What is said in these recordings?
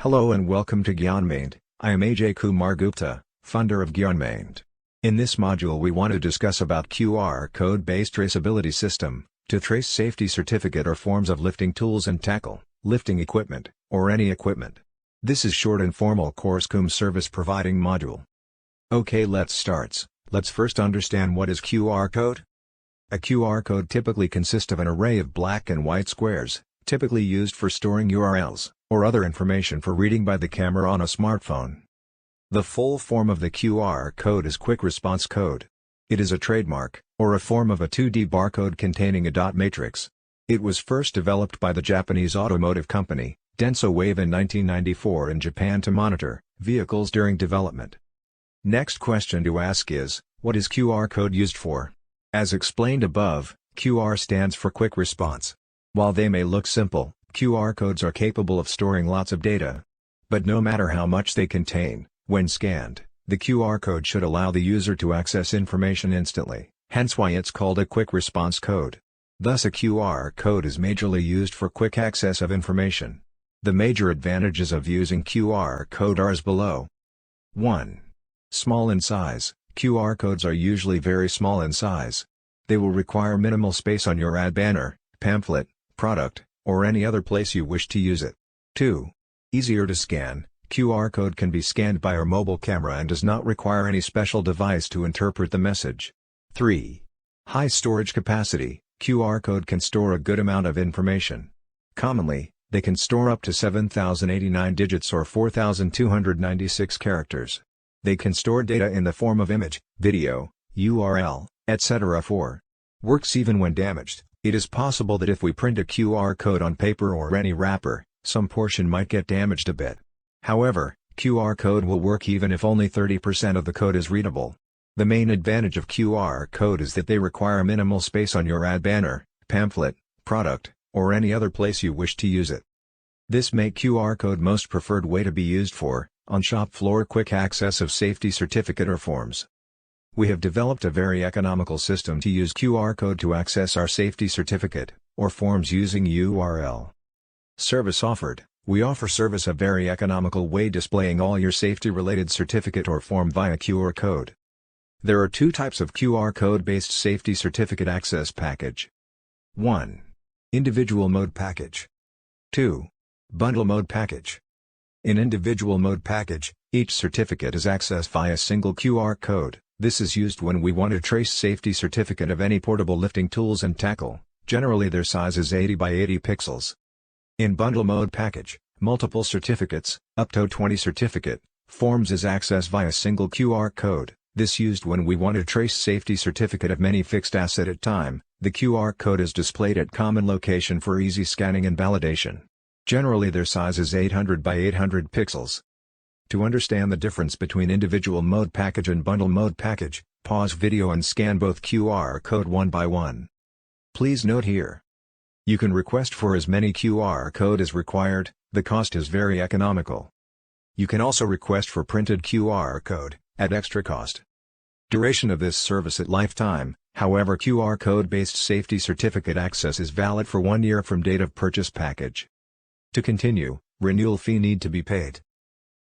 Hello and welcome to Gyanmaint. I am Ajay Kumar Gupta, founder of Gyanmaint. In this module we want to discuss about QR code-based traceability system, to trace safety certificate or forms of lifting tools and tackle, lifting equipment, or any equipment. This is short and formal course cum service providing module. Okay, let's start. Let's first understand what is QR code. A QR code typically consists of an array of black and white squares, typically used for storing URLs, or other information for reading by the camera on a smartphone. The full form of the QR code is Quick Response Code. It is a trademark, or a form of a 2D barcode containing a dot matrix. It was first developed by the Japanese automotive company, Denso Wave in 1994 in Japan to monitor vehicles during development. Next question to ask is, what is QR code used for? As explained above, QR stands for Quick Response. While they may look simple, QR codes are capable of storing lots of data. But no matter how much they contain, when scanned, the QR code should allow the user to access information instantly, hence why it's called a Quick Response Code. Thus a QR code is majorly used for quick access of information. The major advantages of using QR code are as below. 1. Small in size. QR codes are usually very small in size. They will require minimal space on your ad banner, pamphlet, product, or any other place you wish to use it. 2. Easier to scan. QR code can be scanned by our mobile camera and does not require any special device to interpret the message. 3. High storage capacity. QR code can store a good amount of information. Commonly, they can store up to 7,089 digits or 4,296 characters. They can store data in the form of image, video, URL, etc. 4. Works even when damaged. It is possible that if we print a QR code on paper or any wrapper, some portion might get damaged a bit. However, QR code will work even if only 30% of the code is readable. The main advantage of QR code is that they require minimal space on your ad banner, pamphlet, product, or any other place you wish to use it. This makes QR code most preferred way to be used for, on shop floor quick access of safety certificate or forms. We have developed a very economical system to use QR code to access our safety certificate, or forms using URL. Service offered. We offer service a very economical way displaying all your safety related certificate or form via QR code. There are two types of QR code based safety certificate access package. 1. Individual mode package. 2. Bundle mode package. In individual mode package, each certificate is accessed via single QR code. This is used when we want to trace safety certificate of any portable lifting tools and tackle. Generally their size is 80 by 80 pixels. In bundle mode package, multiple certificates, up to 20 certificate, forms is accessed via single QR code. This used when we want to trace safety certificate of many fixed asset at time. The QR code is displayed at common location for easy scanning and validation. Generally their size is 800 by 800 pixels. To understand the difference between individual mode package and bundle mode package, pause video and scan both QR code one by one. Please note here. You can request for as many QR code as required, the cost is very economical. You can also request for printed QR code, at extra cost. Duration of this service at lifetime, however QR code based safety certificate access is valid for 1 year from date of purchase package. To continue, renewal fee need to be paid.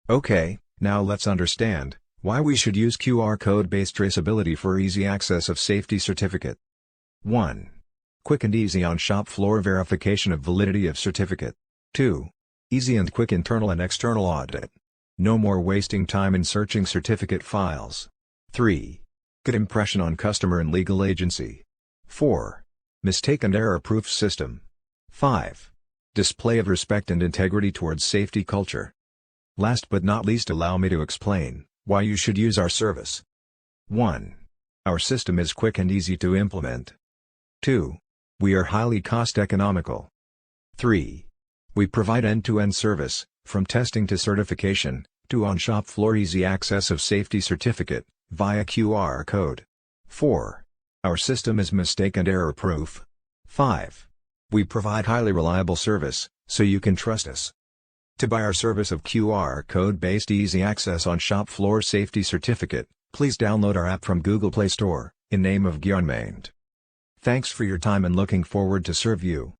Okay, now let's understand why we should use QR code-based traceability for easy access of safety certificate. 1. Quick and easy on-shop floor verification of validity of certificate. 2. Easy and quick internal and external audit. No more wasting time in searching certificate files. 3. Good impression on customer and legal agency. 4. Mistake and error-proof system. 5. Display of respect and integrity towards safety culture. Last but not least, allow me to explain why you should use our service. 1. Our system is quick and easy to implement. 2. We are highly cost economical. 3. We provide end-to-end service, from testing to certification, to on-shop floor easy access of safety certificate, via QR code. 4. Our system is mistake and error proof. 5. We provide highly reliable service, so you can trust us. To buy our service of QR code-based easy access on shop floor safety certificate, please download our app from Google Play Store, in name of Gyanmaint. Thanks for your time and looking forward to serve you.